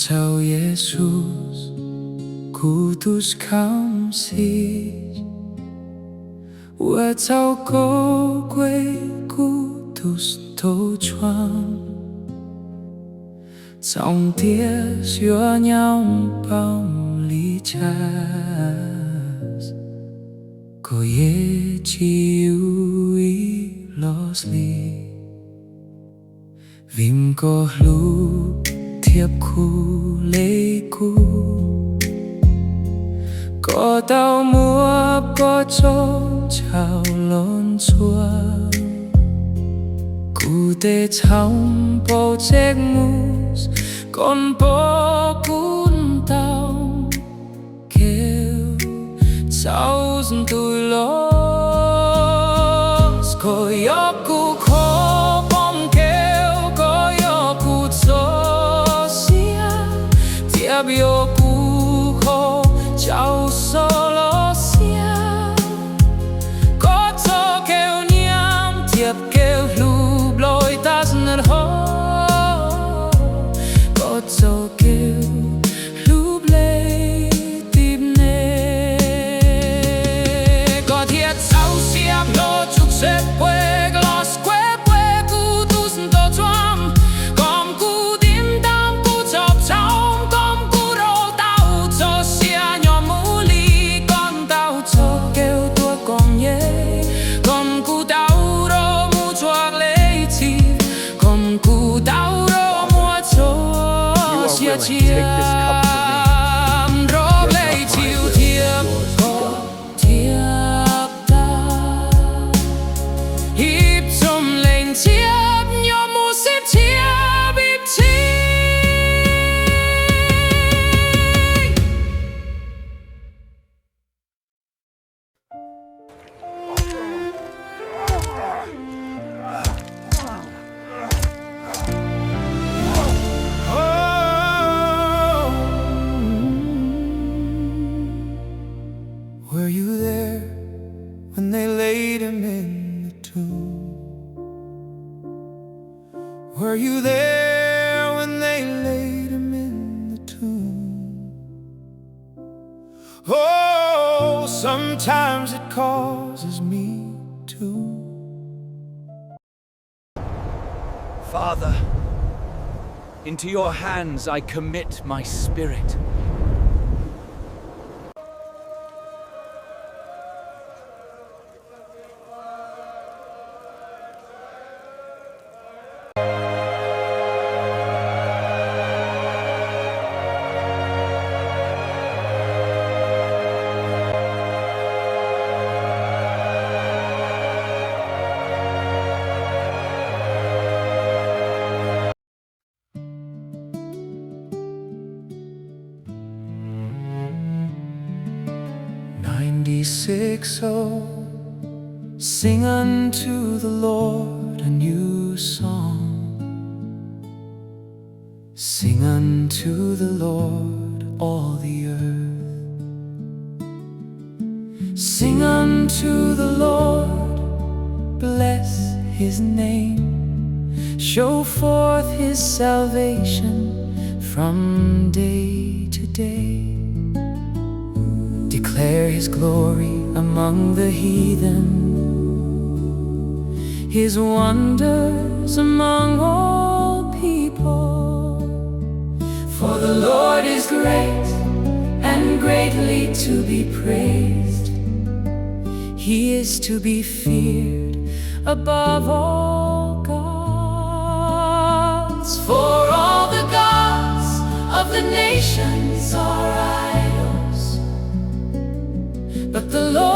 Engkau Yesus, kutus kamsih. Engkau kue kutus Txom, trong tia xưa nhau bao ly chas, có ye chiu i los li, vim có lu thiệp khu lê cu, có tao mua có trông chào lon chua. Cụ tê trong bầu chiếc mousse, con bó cún tao kêu cháu dùm tôi los. Có gió cụ khó bóng kêu, có gió cụ cho xia, Thiab gió cụ khó cháu solo xia. Có cho kêu Nyem, Thiab kêu lôi ta sân hó, có cho kêu lúc lấy tìm nê. Có thiệt sao xiêm lô chúc xếp quê glos quê quê cụ tu sân tô Txom. Còn cụ tim tam cụ chọc trong, còn cụ rô tao cho xia nhỏ mũ ly. Con tao cho kêu tua con nhé, còn cụ tao rô mũ chuạc lê. Cụ tao rô mua cho xia chiam, rô lấy chiều thiệp có thiệp ta. Hiếp Txom lên thiệp, nhỏ mũ xếp thiệp hiếp chi. Were you there when they laid him in the tomb? Were you there when they laid him in the tomb? Oh, sometimes it causes me to. Father, into your hands I commit my spirit. Oh, sing unto the Lord a new song. Sing unto the Lord all the earth. Sing unto the Lord, bless his name. Show forth his salvation from day to day. Declare his glory among the heathen, his wonders among all people. For the Lord is great and greatly to be praised. He is to be feared above all gods. For all the gods of the nations are idols, but the Lord